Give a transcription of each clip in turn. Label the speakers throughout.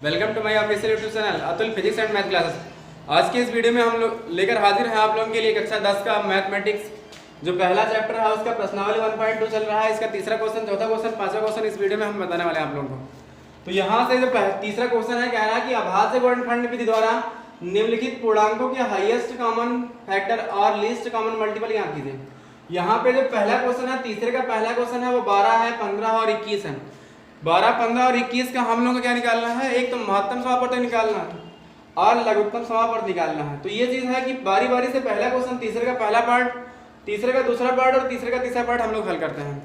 Speaker 1: Welcome to my official YouTube channel Atul physics and math classes. आज के इस video में हम लोग लेकर हाजिर हैं आप लोगों के लिए कक्षा 10 का मैथमेटिक्स जो पहला चैप्टर है उसका प्रश्नावली 1.2 चल रहा है। इसका तीसरा क्वेश्चन, चौथा क्वेश्चन, पांचवा क्वेश्चन इस वीडियो में हम बताने वाले हैं आप लोगों को। तो यहाँ से जो तीसरा क्वेश्चन है, कह रहा है कि अभाज्य गुणनखंड विधि द्वारा निम्नलिखित पूर्णांकों के हाईएस्ट कॉमन फैक्टर और लीस्ट कॉमन मल्टीपल ज्ञात कीजिए। यहाँ पे जो पहला क्वेश्चन है, तीसरे का पहला क्वेश्चन है वो 12 है, 15 और 21 है। 12, 15 और 21 का हम लोगों को क्या निकालना है, एक तो महत्तम समापवर्तक निकालना है और लघुत्तम समापवर्तक निकालना है। तो ये चीज है कि बारी बारी से पहला क्वेश्चन, तीसरे का पहला पार्ट, तीसरे का दूसरा पार्ट और तीसरे का तीसरा पार्ट हम लोग हल करते हैं।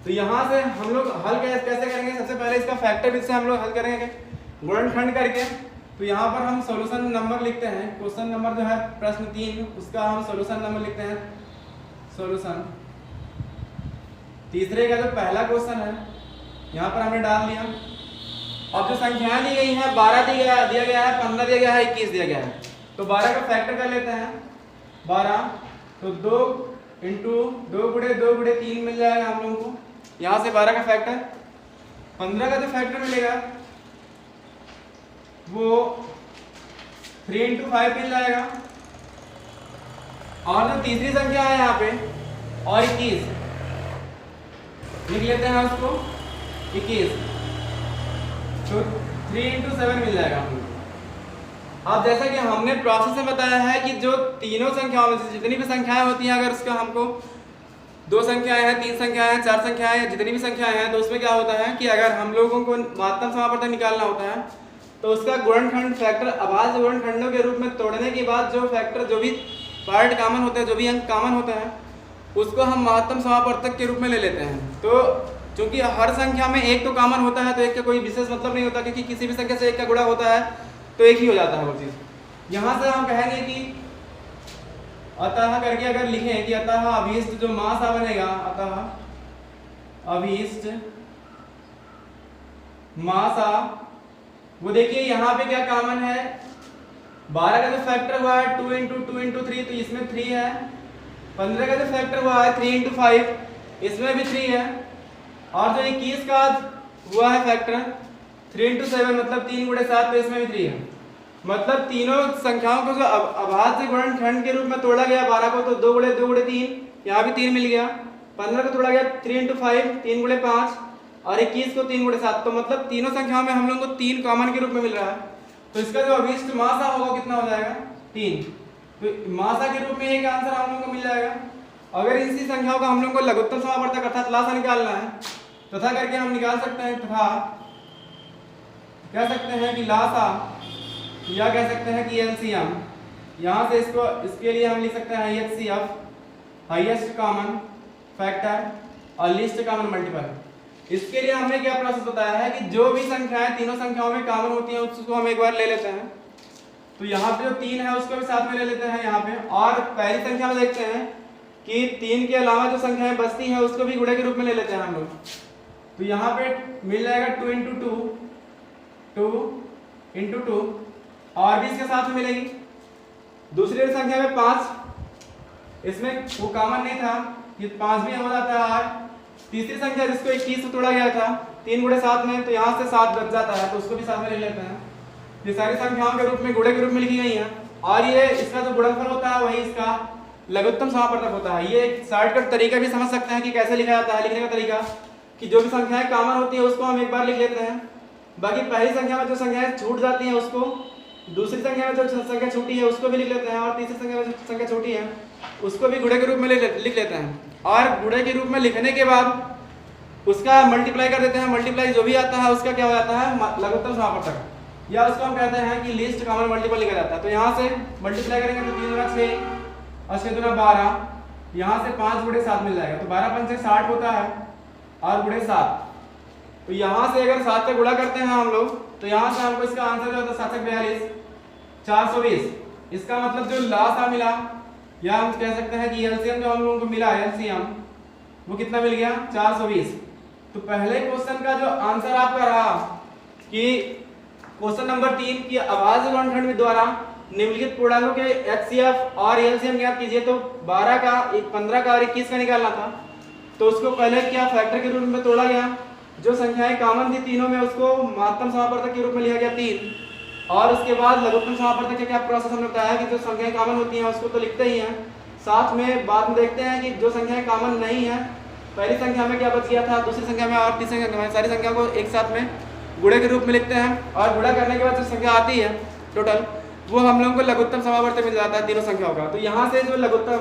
Speaker 1: तो यहाँ से हम लोग हल कैसे करेंगे, सबसे पहले इसका फैक्टर विधि से हम लोग हल करेंगे गुणनखंड करके। तो यहाँ पर हम सोल्यूशन नंबर लिखते हैं, क्वेश्चन नंबर जो है प्रश्न 3 उसका हम सोल्यूशन नंबर लिखते हैं, सोल्यूशन। तीसरे का जो पहला क्वेश्चन है यहाँ पर हमने डाल दिया। अब जो संख्याएं दी गई हैं, 12 दिया गया है, 15 दिया गया है, 21 दिया गया है। तो 12 का फैक्टर कर लेते हैं 12, तो 2 इंटू 2 गुणे 3 मिल जाएगा हम लोगों को यहाँ से 12 का फैक्टर। 15 का जो फैक्टर मिलेगा वो 3 इंटू 5 मिल जाएगा। और जो तीसरी संख्या है यहाँ पे और 21 लिख लेते हैं उसको 21, तो 3 इंटू 7 मिल जाएगा हम लोग। अब जैसा कि हमने प्रोसेस में बताया है कि जो तीनों संख्याओं में से जितनी भी संख्याएं होती हैं, अगर उसका हमको 2 संख्याएं हैं, 3 संख्याएं हैं, 4 संख्याएं हैं, जितनी भी संख्याएं हैं, तो उसमें क्या होता है कि अगर हम लोगों को महत्तम समापवर्तक निकालना होता है तो उसका गुणनखंड फैक्टर अभाज्य गुणनखंडों के रूप में तोड़ने के बाद जो फैक्टर, जो भी पार्ट कॉमन होता है, जो भी अंक कॉमन होता है, उसको हम महत्तम समापवर्तक के रूप में ले लेते हैं। तो क्योंकि हर संख्या में एक तो कॉमन होता है तो एक का कोई विशेष मतलब नहीं होता, क्योंकि किसी भी संख्या से एक का गुणा होता है तो एक ही हो जाता है वो चीज। यहाँ से हम कहेंगे कि अतः करके अगर लिखें कि अतः अभीष्ट जो मासा बनेगा, अतः अभीष्ट मासा, वो देखिए यहाँ पे क्या कॉमन है, 12 का जो फैक्टर हुआ है 2 इंटू 3 तो इसमें 3 है। 15 का जो फैक्टर हुआ है 3 इंटू 5 इसमें भी 3 है। और जो 21 का हुआ है फैक्टर 3 इंटू 7 मतलब 3 गुणे 7 तो इसमें भी 3 है। मतलब तीनों संख्याओं को जो अभाज्य गुणनखंड के रूप में तोड़ा गया 12 को, तो 2 गुणे 3 यहाँ भी 3 मिल गया। 15 को तोड़ा गया 3 इंटू 5 3 गुणे 5 और 21 को 3 गुणे 7, तो मतलब तीनों संख्याओं में हम लोग को 3 कॉमन के रूप में मिल रहा है। तो इसका जो अभीष्ट मासा होगा कितना हो जाएगा 3। तो मासा के रूप में एक आंसर हम लोग को मिल जाएगा। अगर इसी संख्याओं का हम लोग को लघुत्तम समापवर्तक अर्थात लासा निकालना है, तथा करके हम निकाल सकते हैं, तथा कह सकते हैं कि लासा या कह सकते हैं कि एलसीएम। यहाँ से इसके लिए हम लिख सकते हैं एचसीएफ, हाईएस्ट कॉमन फैक्टर और लीस्ट कॉमन मल्टीपल। इसके लिए हमने क्या प्रोसेस बताया है कि जो भी संख्याएं तीनों संख्याओं में कॉमन होती हैं उसको हम एक बार ले लेते हैं। तो यहाँ पे जो 3 है उसको भी साथ में ले लेते हैं यहाँ पे, और पहली संख्या में देखते हैं कि 3 के अलावा जो संख्याएं बचती हैं उसको भी गुणे के रूप में ले लेते हैं हम लोग। तो यहाँ पे मिल जाएगा 2 इंटू 2 और भी इसके साथ में मिलेगी। दूसरी संख्या में 5, इसमें वो कॉमन नहीं था, ये 5 भी हो जाता है। और तीसरी संख्या जिसको 21 से तोड़ा गया था 3 गुणे 7 में, तो यहाँ से 7 बच जाता है, तो उसको भी साथ में ले लेते हैं। ये सारी संख्याओं के रूप में गुणे के रूप में लिखी गई हैं। और ये इसका जो गुणनफल होता है वही इसका लघुत्तम समापवर्तक होता है। ये एक शॉर्टकट तरीका भी समझ सकते हैं कि कैसे लिखा जाता है। लिखने का तरीका कि जो भी संख्याएं कॉमन होती है उसको हम एक बार लिख लेते हैं, बाकी पहली संख्या में जो संख्याएं छूट जाती हैं उसको, दूसरी संख्या में जो संख्या छूटी है उसको भी लिख लेते हैं, और तीसरी संख्या में जो संख्या छोटी है उसको भी गुणे के रूप में लिख लेते हैं। और गुणे के रूप में लिखने के बाद उसका मल्टीप्लाई कर देते हैं। मल्टीप्लाई जो भी आता है उसका क्या हो जाता है लघुत्तम समापवर्तक, या उसको हम कहते हैं कि लीस्ट कॉमन मल्टीपल लिखा जाता है। तो यहाँ से मल्टीप्लाई करेंगे तो 3 गुना 6 और 6 गुना 12, यहाँ से 5 गुणे 7 मिल जाएगा। तो 12 पंचे 60 होता है और गुणे 7। तो यहाँ से अगर 7 का गुणा करते हैं हम लोग, तो यहाँ से हमको इसका आंसर जो होता है 7 42 420। इसका मतलब जो लासा मिला, या हम कह सकते हैं कि एलसीएम जो हम लोगों को मिला एलसीएम वो कितना मिल गया 420। तो पहले क्वेश्चन का जो आंसर आपका रहा कि क्वेश्चन नंबर 3 की अभाज्य गुणनखंड द्वारा निम्नलिखित पूर्णांकों के एचसीएफ और एलसीएम ज्ञात कीजिए। तो 15 का और 21 का निकालना था, तो उसको पहले क्या फैक्टर के रूप में तोड़ा गया जो संख्याएं कॉमन थी तीनों में उसको महत्तम समापवर्तक के रूप में लिया गया 3, और उसके बाद लघुत्तम समापवर्तक का क्या प्रोसेस हमने बताया कि जो संख्याएं कॉमन होती हैं उसको तो लिखते ही हैं, साथ में बाद में देखते हैं कि जो संख्याएं कॉमन नहीं है, पहली संख्या में क्या बच गया था, दूसरी संख्या में और तीसरी संख्या में, सारी संख्या को एक साथ में गुणे के रूप में लिखते हैं, और गुणा करने के बाद जो संख्या आती है टोटल वो हम लोगों को लघुत्तम समापवर्तक मिल जाता है तीनों संख्याओं का। तो यहाँ से जो लघुत्तम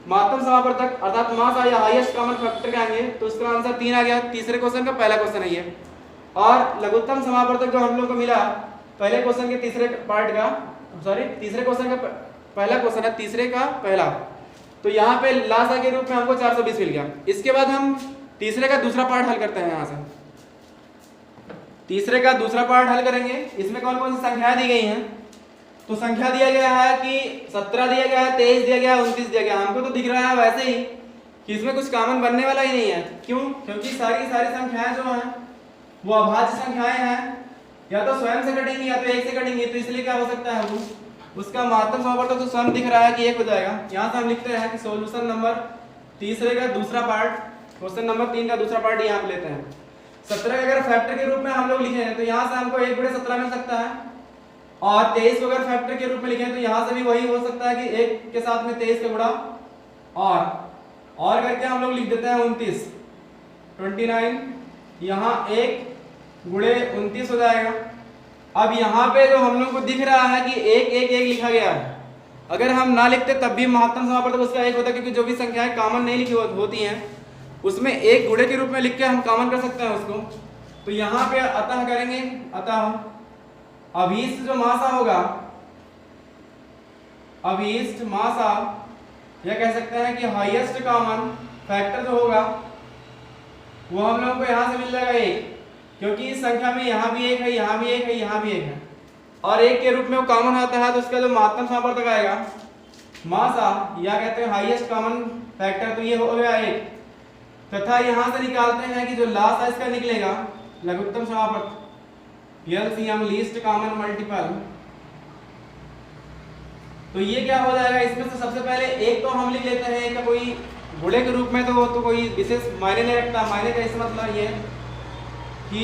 Speaker 1: महत्तम समापवर्तक अर्थात मास या हाईएस्ट कॉमन फैक्टर कहेंगे, तो उसका आंसर 3 आ गया, तीसरे क्वेश्चन का पहला क्वेश्चन है ये। और लघुत्तम समापवर्तक जो हम लोग को मिला पहले क्वेश्चन के तीसरे पार्ट का, सॉरी तीसरे क्वेश्चन का पहला क्वेश्चन है, तीसरे का पहला, तो यहाँ पे लासा के रूप में हमको 420 मिल गया। इसके बाद हम तीसरे का दूसरा पार्ट हल करते हैं। यहाँ से तीसरे का दूसरा पार्ट हल करेंगे। इसमें कौन कौन सी संख्याएं दी गई हैं, तो संख्या दिया गया है कि 17 दिया गया है, 23 दिया गया है, 29 दिया गया है। हमको तो दिख रहा है वैसे ही कि इसमें कुछ कॉमन बनने वाला ही नहीं है। क्यों? क्योंकि सारी संख्याएं जो हैं वो अभाज्य संख्याएं हैं, या तो स्वयं से कटेंगी या तो एक से कटेंगी, तो इसलिए क्या हो सकता है वो उसका महत्तम समापवर्तक तो स्वयं दिख रहा है कि 1 हो जाएगा। यहाँ से हम लिखते हैं कि सॉल्यूशन नंबर तीसरे का दूसरा पार्ट, क्वेश्चन नंबर 3 का दूसरा पार्ट यहाँ पे लेते हैं। 17 का अगर फैक्टर के रूप में हम लोग लिखें तो यहाँ से हमको 1 गुणे 17 मिल सकता है, और 23 को अगर फैक्टर के रूप में लिखें तो यहाँ से भी वही हो सकता है कि 1 के साथ में 23 का गुणा और करके हम लोग लिख देते हैं 29, 29, यहाँ 1 गुणे 29 हो जाएगा। अब यहाँ पे जो हम लोग को दिख रहा है कि 1 1 1 लिखा गया है, अगर हम ना लिखते तब भी महत्तम समापवर्तक उसका 1 होता, क्योंकि जो भी संख्याएं कॉमन नहीं लिखी होती हैं उसमें 1 गुणे के रूप में लिख के हम कॉमन कर सकते हैं उसको। तो यहाँ पे अतः करेंगे, अतः अभीष्ट जो मासा होगा, अभीष्ट मासा या कह सकते हैं कि हाईएस्ट कॉमन फैक्टर जो होगा वो हम लोगों को यहाँ से मिल जाएगा 1, क्योंकि इस संख्या में यहाँ भी 1 है, यहाँ भी 1 है, यहाँ भी 1 है, और 1 के रूप में वो कॉमन आता है, तो उसका जो महत्तम समापवर्तक आएगा मासा या कहते हैं हाईएस्ट कॉमन फैक्टर, तो ये हो गया 1। तथा यहाँ से निकालते हैं कि जो लास्ट है इसका निकलेगा लघुत्तम समापवर्तक एलसीएम लीस्ट कॉमन मल्टीपल। तो ये क्या हो जाएगा, इसमें से सबसे पहले 1 तो हम लिख लेते हैं, का कोई गुणे के रूप में तो कोई विशेष मायने नहीं रखता। मायने का इस मतलब ये कि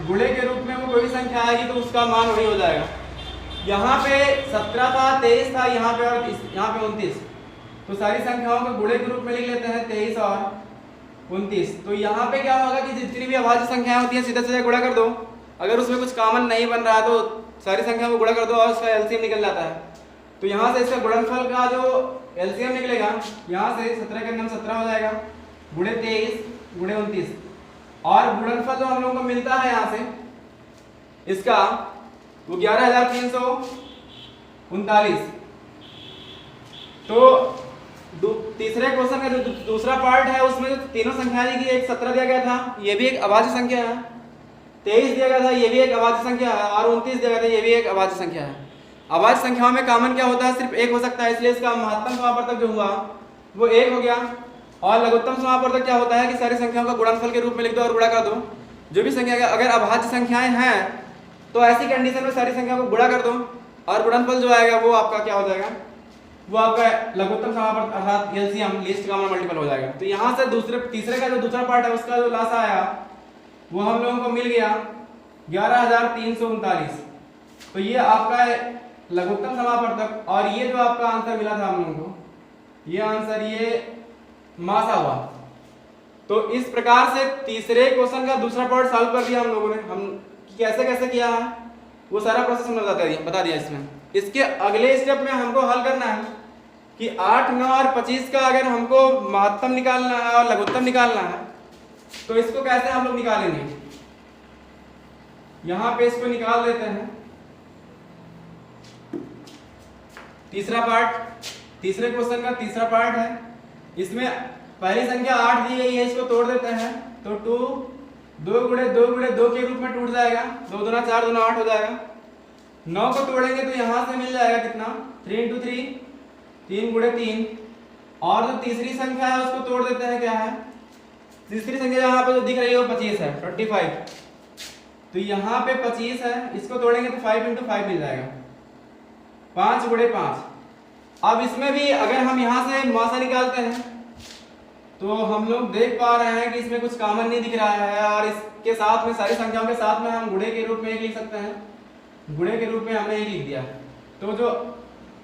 Speaker 1: गुणे के रूप में वो कोई संख्या आएगी तो उसका मान वही हो जाएगा। यहाँ पे 17 था, 23 था, यहाँ पे और यहाँ पे 29, तो सारी संख्याओं को गुणे के रूप में लिख लेते हैं 23 और 29। तो यहाँ पे क्या होगा कि जितनी भी अभाज्य संख्याएं होती हैं सीधा सीधा गुणा कर दो, अगर उसमें कुछ कॉमन नहीं बन रहा तो सारी संख्याओं को गुणा कर दो और उसका एलसीएम निकल जाता है। तो यहाँ से इसका गुणनफल का जो एलसीएम निकलेगा, यहाँ से 17 का नाम 17 हो जाएगा, गुणे 23 गुणे 29, और गुणनफल जो हम लोगों को मिलता है यहाँ से इसका वो 11,339। तो तीसरे क्वेश्चन का जो दूसरा पार्ट है उसमें जो तीनों संख्याएं दी गई, एक 17 दिया गया था, ये भी एक अभाज्य संख्या है, 23 दिया गया था, ये भी एक अभाज्य संख्या है, और 29 दिया गया था, ये भी एक अभाज्य संख्या है। अभाज्य संख्याओं में कॉमन क्या होता है, सिर्फ 1 हो सकता है, इसलिए इसका महत्तम समापवर्तक जो हुआ वो 1 हो गया। और लघुत्तम समापवर्तक क्या होता है कि सारी संख्याओं का गुणनफल के रूप में लिख दो और गुणा कर दो। जो भी संख्या अगर अभाज्य संख्याएं हैं तो ऐसी कंडीशन में सारी संख्याओं को गुणा कर दो और गुणनफल जो आएगा वो आपका क्या हो जाएगा, वो आपका लघुत्तम समापवर्तक अर्थात एलसीएम लीस्ट कॉमन मल्टीपल हो जाएगा। तो यहाँ से तीसरे का जो दूसरा पार्ट है उसका जो लासा आया वो हम लोगों को मिल गया 11,339। तो ये आपका लघुत्तम समापवर्तक, और ये जो आपका आंसर मिला था हम लोगों को, ये आंसर ये मासा हुआ। तो इस प्रकार से तीसरे क्वेश्चन का दूसरा पार्ट सॉल्व कर दिया हम लोगों ने। हम कैसे कैसे किया है वो सारा प्रोसेस हमने बता दिया इसमें। इसके अगले स्टेप में हमको हल करना है कि 8, 9 और 25 का अगर हमको महत्तम निकालना है और लघुत्तम निकालना है तो इसको कैसे हम लोग निकालेंगे। यहां पे इसको निकाल देते हैं। तीसरा पार्ट, तीसरे क्वेश्चन का तीसरा पार्ट है। इसमें पहली संख्या 8 दी गई है, इसको तोड़ देते हैं तो 2 गुणे 2 के रूप में टूट जाएगा, 2 दूना 4 दूना 8 हो जाएगा। 9 को तोड़ेंगे तो यहां से मिल जाएगा कितना, 3 into 3, 3 गुणे 3। और जो तीसरी संख्या है उसको तोड़ देते हैं, क्या है तीसरी संख्या यहाँ पे जो दिख रही है वो 25 है, 25। तो यहाँ पे 25 है, इसको तोड़ेंगे तो 5 into 5 मिल जाएगा, 5 गुणे 5। अब इसमें भी अगर हम यहाँ से मासा निकालते हैं तो हम लोग देख पा रहे हैं कि इसमें कुछ कॉमन नहीं दिख रहा है, और इसके साथ में सारी संख्याओं के साथ में हम गुणे के रूप में एक लिख सकते हैं। गुणे के रूप में हमने एक लिख दिया। तो जो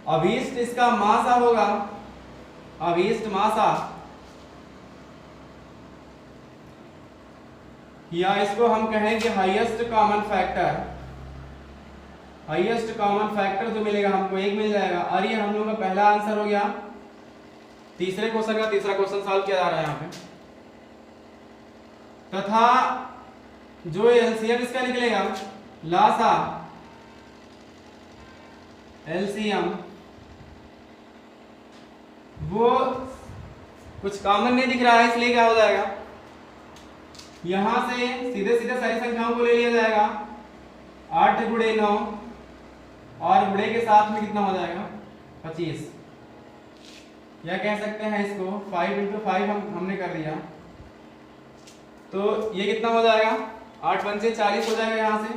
Speaker 1: अभीष्ट इसका मासा होगा, अभीष्ट मासा, या इसको हम कहेंगे highest common factor. Highest common factor जो मिलेगा हमको एक मिल जाएगा। और ये हम लोग का पहला आंसर हो गया। तीसरे क्वेश्चन का तीसरा क्वेश्चन सॉल्व किया जा रहा है यहाँ पे। तथा जो एलसीएम इसका निकलेगा, लासा, एलसीएम, वो कुछ कॉमन नहीं दिख रहा है, इसलिए क्या हो जाएगा, यहां से सीधे सीधे सारी संख्याओं को ले लिया जाएगा। 8 गुणे 9 और गुणे के साथ में कितना हो जाएगा, 25, या कह सकते हैं इसको 5 इंटू 5 हमने कर दिया। तो ये कितना हो जाएगा, 8 पंचे 40 हो जाएगा यहाँ से,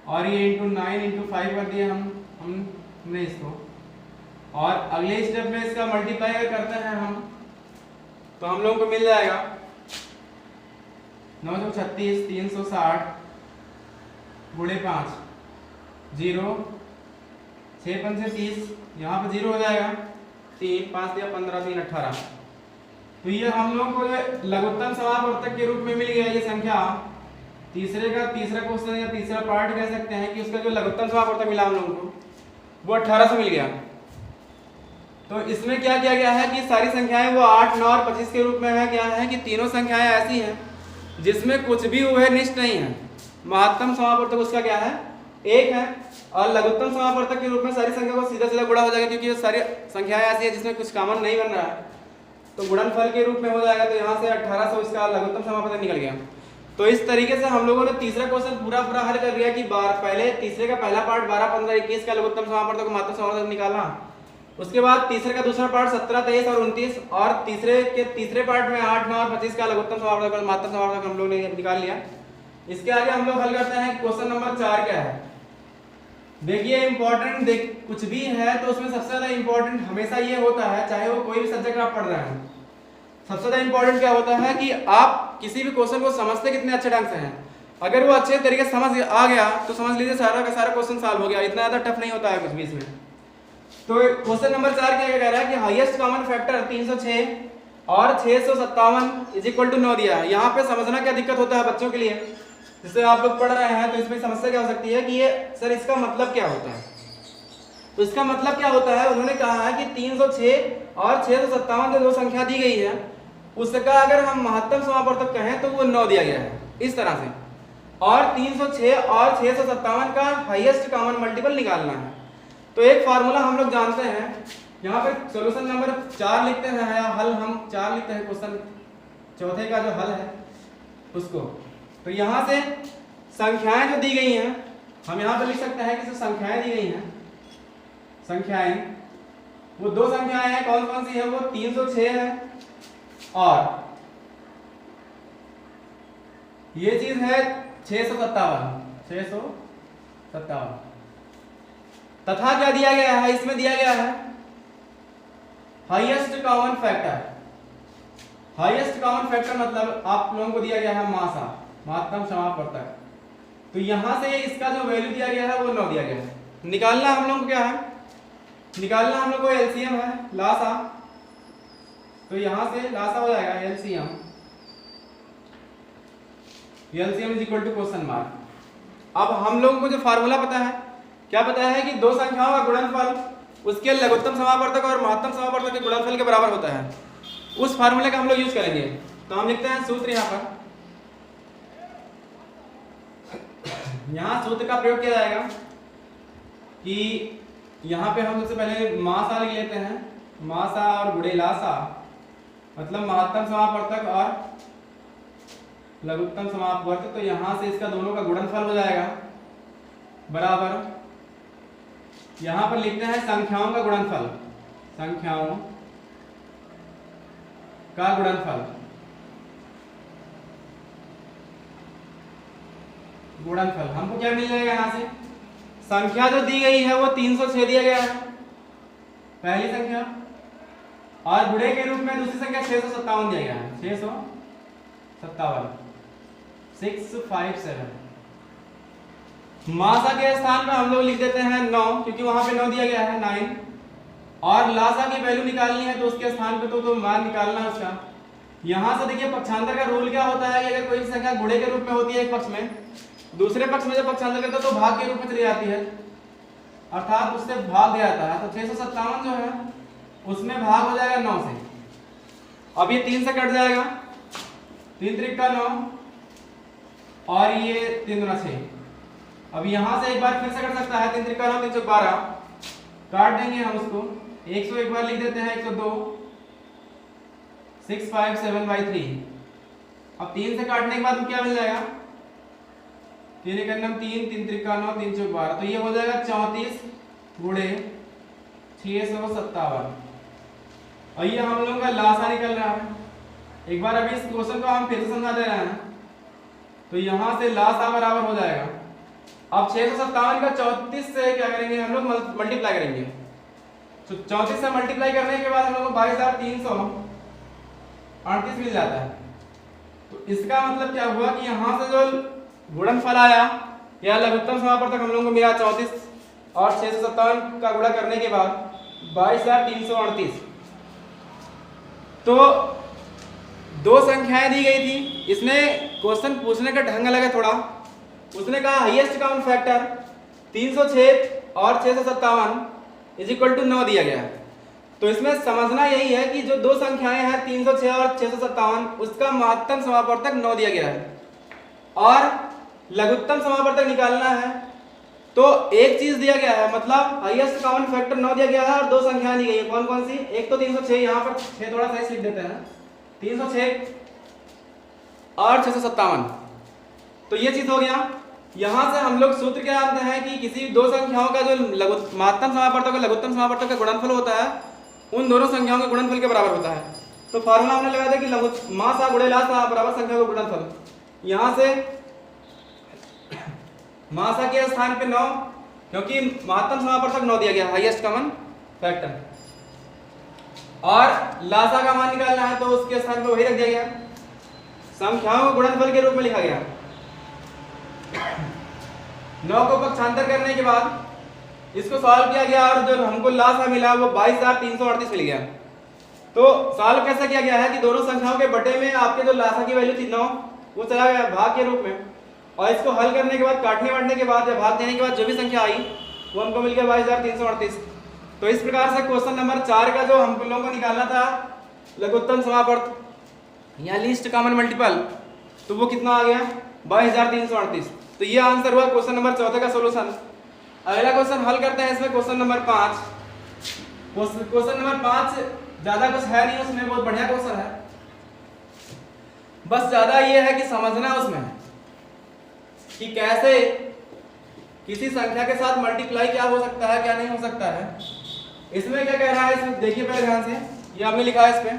Speaker 1: और ये इंटू 9 इंटू 5 कर दिया हमने इसको। और अगले स्टेप में इसका मल्टीप्लाई करते हैं हम, तो हम लोगों को मिल जाएगा 936 360 गुणे 5 0, 6 पंचे 30, यहाँ पे 0 हो जाएगा, 3 5 दिया 15 3 18। तो ये हम लोग को लघुत्तम समापवर्तक के रूप में मिल गया ये संख्या। तीसरे का तीसरा क्वेश्चन या तीसरा पार्ट कह सकते हैं कि उसका जो लघुत्तम समापवर्तक मिला हम लोगों को वो 1800 मिल गया। तो इसमें क्या किया गया है कि सारी संख्याएं वो 8 9 और 25 के रूप में है। क्या है कि तीनों संख्याएं ऐसी हैं जिसमें कुछ भी उभयनिष्ठ नहीं है। महत्तम समापवर्तक उसका क्या है, 1 है, और लघुत्तम समापवर्तक के रूप में सारी संख्या को सीधा सीधा गुणा हो जाएगा, क्योंकि ये सारी संख्याएं ऐसी है जिसमें कुछ कॉमन नहीं बन रहा है, तो गुणनफल के रूप में हो जाएगा। तो यहाँ से 1800 इसका लघुत्तम समापवर्तक निकल गया। तो इस तरीके से हम लोगों ने तीसरा क्वेश्चन पूरा हल कर लिया कि पहले तीसरे का पहला पार्ट 12 15 21 का लघुत्तम समापवर्तक और महत्तम समापवर्तक निकालना, उसके बाद तीसरे का दूसरा पार्ट 17 23 और 29, और तीसरे के तीसरे पार्ट में 8 9 और 25 का लघुत्तम समापवर्तक और महत्तम समापवर्तक हम लोग ने निकाल लिया। इसके आगे हम लोग हल करते हैं क्वेश्चन नंबर 4 क्या है। देखिए इंपॉर्टेंट कुछ भी है तो उसमें सबसे ज्यादा इंपॉर्टेंट हमेशा ये होता है, चाहे वो कोई भी सब्जेक्ट आप पढ़ रहे हैं, सबसे ज्यादा इंपॉर्टेंट क्या होता है कि आप किसी भी क्वेश्चन को समझते कितने अच्छे ढंग से हैं। अगर वो अच्छे तरीके से समझ आ गया तो समझ लीजिए सारा का सारा क्वेश्चन सॉल्व हो गया, इतना ज्यादा टफ नहीं होता है कुछ भी इसमें। तो क्वेश्चन नंबर 4 क्या कह रहा है कि हाईएस्ट कॉमन फैक्टर 306 और 657 इज इक्वल टू 9 दिया है। यहाँ पे समझना क्या दिक्कत होता है बच्चों के लिए, जिससे आप लोग पढ़ रहे हैं तो इसमें समस्या क्या हो सकती है कि ये सर इसका मतलब क्या होता है। तो इसका मतलब क्या होता है, उन्होंने कहा है कि 306 और 657 जो संख्या दी गई है उसका अगर हम महत्तम समापवर्तक कहें तो वो 9 दिया गया है इस तरह से, और 306 और 657 का हाईएस्ट कॉमन मल्टीपल निकालना है। तो एक फार्मूला हम लोग जानते हैं, यहाँ पे सॉल्यूशन नंबर 4 लिखते हैं या हल हम 4 लिखते हैं, क्वेश्चन चौथे का जो हल है उसको। तो यहाँ से संख्याएं जो दी गई हैं हम यहाँ पे लिख सकते हैं कि जो संख्याएं दी गई हैं, संख्याएं वो दो संख्याएं हैं, कौन कौन सी है, वो 306 है और ये चीज है 657 तथा क्या दिया गया है, इसमें दिया गया है highest common factor. Highest common factor मतलब आप लोगों को दिया गया है मासा, महत्तम समापवर्तक। तो यहां से इसका जो वैल्यू दिया गया है वो 9 दिया गया है। निकालना हम लोग को क्या है, निकालना हम लोग को एलसीएम है, लासा। तो यहां से लासा हो जाएगा LCM, LCM is equal to question mark. अब हम लोगों को जो फार्मूला पता है, क्या पता है कि दो संख्याओं का गुणनफल उसके लघुत्तम समापवर्तक और महत्तम समापवर्तक के गुणनफल के बराबर होता है। उस फार्मूले का हम लोग यूज करेंगे। तो हम लिखते हैं सूत्र, यहाँ पर यहाँ सूत्र का प्रयोग किया जाएगा कि यहाँ पे हम सबसे पहले मासा लिख लेते हैं, मासा और गुणे लासा, मतलब महत्तम समापवर्तक और लघुत्तम समापवर्तक। तो यहाँ से इसका दोनों का गुणनफल हो जाएगा बराबर, यहाँ पर लिखते हैं संख्याओं का गुणनफल, संख्याओं का गुणनफल, गुणनफल हमको क्या मिल जाएगा, यहाँ से संख्या जो दी गई है वो 306 दिया गया है, पहली संख्या, और गुणे के रूप में दूसरी संख्या 657 दिया गया है, 657 657। मासा के स्थान पर हम लोग लिख देते हैं 9, क्योंकि वहां पे 9 दिया गया है 9। और लासा की वैल्यू निकालनी है तो उसके स्थान पे तो मान निकालना है उसका। यहां से देखिए पक्षांतर का रूल क्या होता है कि अगर कोई संख्या गुणे के रूप में होती है एक पक्ष में, दूसरे पक्ष में जब पक्षांतर करते हो तो भाग के रूप में चली जाती है, अर्थात उससे भाग दिया जाता है। तो 657 जो है उसमें भाग हो जाएगा 9 से। अब ये 3 से कट जाएगा, 3 त्रिक का 9 और ये 3 दूना 6। अब यहां से एक बार फिर से कट सकता है, 3 त्रिक का 9 3 चौक 12, काट देंगे हम उसको। 100 एक बार लिख देते हैं, 102 657/3। अब 3 से काटने के बाद क्या मिल जाएगा, 3 एक 3 3 त्रिक का 9 3 चौक 12, तो ये हो जाएगा 34 गुणे 657। और ये हम लोगों का लासा निकल रहा है। एक बार अभी इस क्वेश्चन को हम फिर से समझा दे रहे हैं, तो यहां से लासा बराबर हो जाएगा। अब 657 का 34 से क्या करेंगे हम लोग, मल्टीप्लाई करेंगे। तो 34 से मल्टीप्लाई करने के बाद हम लोग को 22,338 मिल जाता है। तो इसका मतलब क्या हुआ कि यहाँ से जो गुणनफल आया या लघुत्तम समापवर्तक हम लोगों को मिला 34 और 657 का गुणा करने के बाद 22,338। तो दो संख्याएं दी गई थी, इसमें क्वेश्चन पूछने का ढंग अलग है थोड़ा। उसने कहा हाईएस्ट कॉमन फैक्टर 306 और 657 इज इक्वल टू 9 दिया गया है। तो इसमें समझना यही है कि जो दो संख्याएं हैं 306 और 657, उसका महत्तम समापवर्तक 9 दिया गया है और लघुत्तम समापवर्तक निकालना है। तो एक चीज दिया गया है, मतलब हाईएस्ट कॉमन फैक्टर 9 दिया गया है और दो संख्याएं दी गई है। कौन कौन सी, एक तो 306, यहाँ पर 6 थोड़ा सा लिख देते हैं, 306 और 657। तो ये चीज हो गया। यहां से हम लोग सूत्र क्या जानते हैं कि किसी दो संख्याओं का जो महत्तम समापवर्तक और लघुत्तम समापवर्तक का गुणनफल होता है, उन दोनों संख्याओं के गुणनफल के बराबर होता है। तो फार्मूला हमने लगा दिया कि मासा गुणे लासा बराबर संख्या का गुणनफल। यहां से मासा के स्थान पे 9, क्योंकि महत्तम समापवर्तक 9 दिया गया, हाईएस्ट कॉमन फैक्टर, और लासा का मान निकालना है तो उसके स्थान पे वही रख दिया गया, संख्याओं को गुणनफल के रूप में लिखा गया। 9 को पक्षांतर करने के बाद इसको सॉल्व किया गया और जो हमको लासा मिला वो 22,338 मिल गया। तो सॉल्व कैसे किया गया है कि दोनों संख्याओं के बटे में आपके जो लासा की वैल्यू थी 9, वो चला गया भाग के रूप में, और इसको हल करने के बाद, काटने बांटने के बाद या भाग देने के बाद जो भी संख्या आई वो हमको मिल गया 22,338। तो इस प्रकार से क्वेश्चन नंबर 4 का जो हम लोगों को निकालना था लघुत्तम समापवर्तक या लीस्ट कॉमन मल्टीपल, तो वो कितना आ गया, 22,338। तो ये आंसर हुआ क्वेश्चन नंबर 14 का सोल्यूशन। अगला क्वेश्चन हल करते हैं, इसमें क्वेश्चन नंबर 5। क्वेश्चन नंबर 5 ज्यादा कुछ है नहीं उसमें, बहुत बढ़िया क्वेश्चन है, बस ज्यादा ये है कि समझना उसमें कि कैसे किसी संख्या के साथ मल्टीप्लाई क्या हो सकता है क्या नहीं हो सकता है। इसमें क्या कह रहा है, इसमें देखिए पहले ध्यान से, ये हमने लिखा है इस पे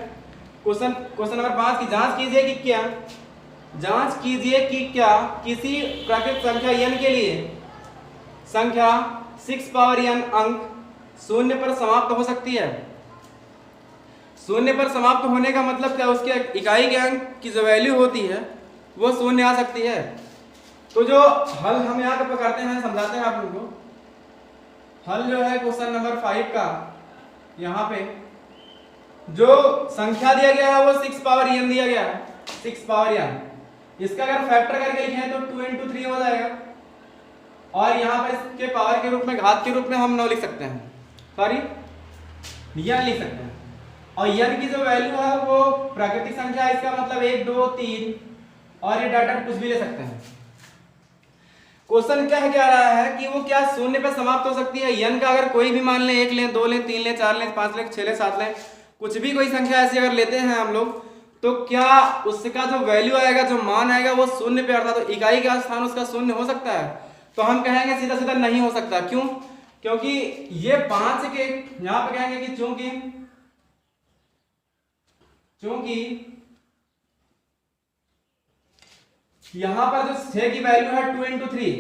Speaker 1: क्वेश्चन नंबर 5 की जांच कीजिए कि क्या किसी प्राकृत संख्या n के लिए संख्या 6 पावर n अंक शून्य पर समाप्त हो सकती है। शून्य पर समाप्त होने का मतलब क्या, उसके इकाई के अंक की जो वैल्यू होती है वो शून्य आ सकती है। तो जो हल हम यहाँ पे पकड़ते हैं, समझाते हैं आप लोगों को। हल जो है क्वेश्चन नंबर 5 का, यहाँ पे जो संख्या दिया गया है वो 6 पावर n दिया गया है, 6 पावर n। इसका अगर फैक्टर करके लिखें तो 2 into 3 हो जाएगा, और यहाँ पर इसके पावर के रूप में, घात के रूप में हम 9 लिख सकते हैं, सॉरी n लिख सकते हैं। और n की जो वैल्यू है वो प्राकृतिक संख्या है, इसका मतलब 1 2 3, और ये डाटा कुछ भी ले सकते हैं। क्वेश्चन क्या रहा है कि वो क्या शून्य पे समाप्त हो सकती है। n का अगर कोई भी मान लें, 1 लें, 2 लें, 3 लें, 4 लें, 5 लें, 6 लें, 7 लें, कुछ भी कोई संख्या ऐसी अगर लेते हैं हम लोग, तो क्या उसका जो वैल्यू आएगा, जो मान आएगा वो शून्य पे, अर्थात तो इकाई का स्थान उसका शून्य हो सकता है। तो हम कहेंगे सीधा सीधा नहीं हो सकता। क्यों? क्योंकि ये 5 के यहां पे कहेंगे कि चूंकि यहां पर जो 6 की वैल्यू है 2 into 3,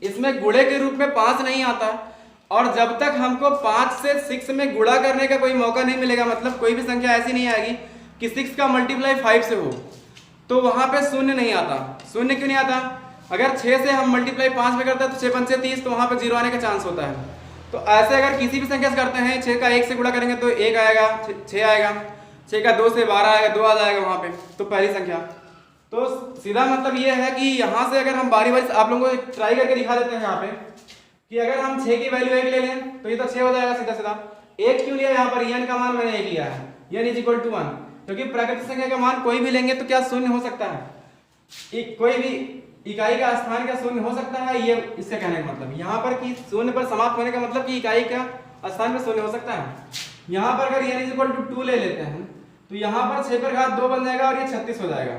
Speaker 1: इसमें गुणे के रूप में 5 नहीं आता, और जब तक हमको 5 से 6 में गुणा करने का कोई मौका नहीं मिलेगा, मतलब कोई भी संख्या ऐसी नहीं आएगी कि 6 का मल्टीप्लाई 5 से हो, तो वहां पे शून्य नहीं आता। शून्य क्यों नहीं आता? अगर 6 से हम मल्टीप्लाई 5 में करते हैं तो 6 पंचे 30, तो वहां पे 0 आने का चांस होता है। तो ऐसे अगर किसी भी संख्या से करते हैं, 6 का 1 से गुणा करेंगे तो 1 आएगा, 6 आएगा, 6 का 2 से 12 आएगा, 2 आ जाएगा वहां पे, तो पहली संख्या। तो सीधा मतलब ये है कि यहाँ से अगर हम बारी बारी आप लोगों को ट्राई करके दिखा देते हैं यहाँ पे कि अगर हम 6 की वैल्यू 1 ले लें तो ये तो 6 हो जाएगा सीधा सीधा। 1 क्यों लिया यहाँ पर? n का मान मैंने 1 लिया है, n इज इक्वल टू 1, क्योंकि प्राकृतिक संख्या का मान कोई भी लेंगे तो क्या शून्य हो सकता है? कोई भी इकाई का स्थान क्या शून्य हो सकता है? ये इससे कहने का मतलब यहाँ पर कि शून्य पर समाप्त होने का मतलब कि इकाई का स्थान पर शून्य हो सकता है। यहाँ पर अगर n इज इक्वल टू 2 ले लेते हैं तो यहाँ पर 6 पर घात 2 बन जाएगा और ये 36 हो जाएगा।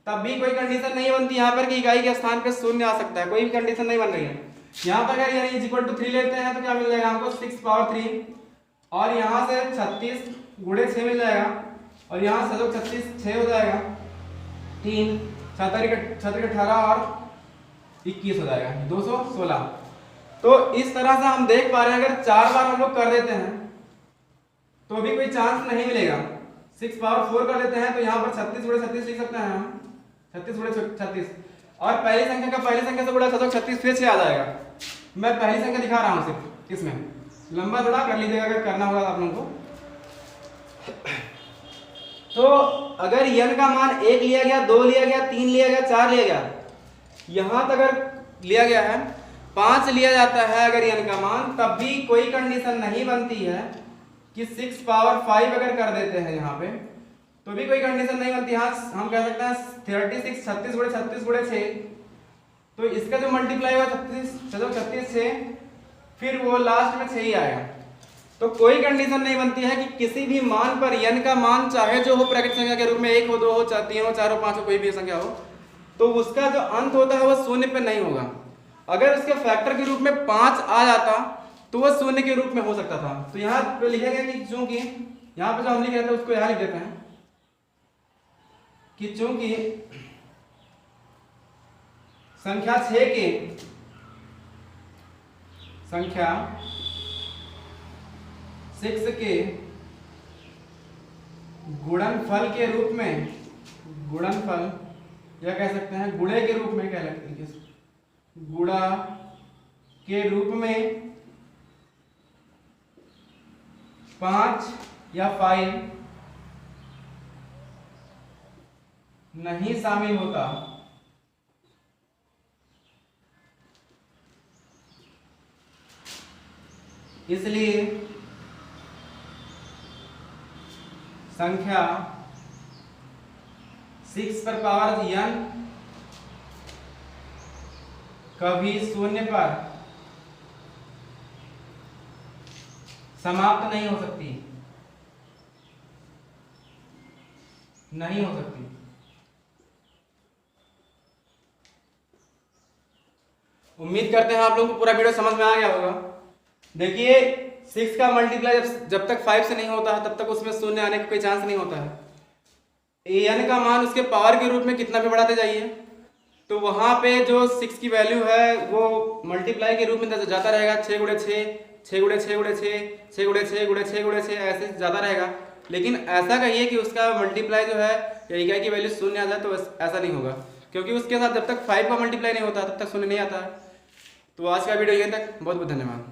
Speaker 1: तब भी कोई कंडीशन नहीं बनती यहाँ पर कि इकाई के स्थान पे शून्य आ सकता है, कोई भी कंडीशन नहीं बन रही है। यहाँ पर अगर n इज इक्वल टू 3 लेते हैं तो क्या मिल जाएगा हमको? 6 पावर 3, और यहाँ से 36 गुणे 6 मिल जाएगा, और यहाँ से 36 6 हो जाएगा, 3 छतरी 18 और 21 हो जाएगा, 216। तो इस तरह से हम देख पा रहे हैं अगर 4 बार हम लोग कर देते हैं तो भी कोई चांस नहीं मिलेगा। 6 पावर 4 कर देते हैं तो यहाँ पर 36 गुणे 36 लिख सकते हैं हम, 36 गुणे 36, और पहली संख्या का पहली संख्या से गुणा 36 फिर 6 आ जाएगा। मैं पहली संख्या दिखा रहा हूँ सिर्फ, इसमें लंबा थोड़ा कर लीजिएगा अगर करना होगा आप लोगों को। तो अगर n का मान 1 लिया गया, 2 लिया गया, 3 लिया गया, 4 लिया गया, यहाँ तक अगर लिया गया है, 5 लिया जाता है अगर n का मान, तब भी कोई कंडीशन नहीं बनती है कि 6 पावर 5 अगर कर देते हैं यहाँ पे तो भी कोई कंडीशन नहीं बनती। हाँ हम कह सकते हैं 36 36 गुणे 36 गुणे 6, तो इसका जो मल्टीप्लाई हुआ 36 6, फिर वो लास्ट में 6 ही आएगा। तो कोई कंडीशन नहीं बनती है कि किसी भी मान पर n का मान चाहे जो हो प्राकृतिक संख्या के रूप में 1 हो, 2 हो, 3 हो, 4 हो, 5 हो, कोई भी संख्या हो, तो उसका जो अंत होता है वो शून्य पे नहीं होगा। अगर उसके फैक्टर के रूप में 5 आ जाता तो वो शून्य के रूप में हो सकता था। तो यहाँ पे लिखेंगे कि चूंकि यहाँ पे जो हम लिख रहे थे उसको यहाँ लिख देते हैं कि चूंकि संख्या 6 के गुणनफल के रूप में, गुणनफल या कह सकते हैं गुणे के रूप में, कह सकते हैं गुणा के रूप में 5 या 5 नहीं शामिल होता, इसलिए संख्या 6 पर पावर n कभी शून्य पर समाप्त नहीं हो सकती, नहीं हो सकती। उम्मीद करते हैं आप लोगों को पूरा वीडियो समझ में आ गया होगा। देखिए 6 का मल्टीप्लाई जब तक 5 से नहीं होता है तब तक उसमें शून्य आने का कोई चांस नहीं होता है। n का मान उसके पावर के रूप में कितना भी बढ़ाते जाइए तो वहां पे जो 6 की वैल्यू है वो मल्टीप्लाई के रूप में जाता रहेगा, 6 गुणे 6, 6 गुणे 6 गुणे 6, 6 गुणे 6 गुणे 6 गुणे 6, ऐसे ज़्यादा रहेगा। लेकिन ऐसा कहिए कि उसका मल्टीप्लाई जो है या इकाई की वैल्यू शून्य आ जाए तो ऐसा नहीं होगा, क्योंकि उसके साथ जब तक 5 का मल्टीप्लाई नहीं होता तब तक शून्य नहीं आता है। तो आज का वीडियो यहीं तक, बहुत बहुत धन्यवाद।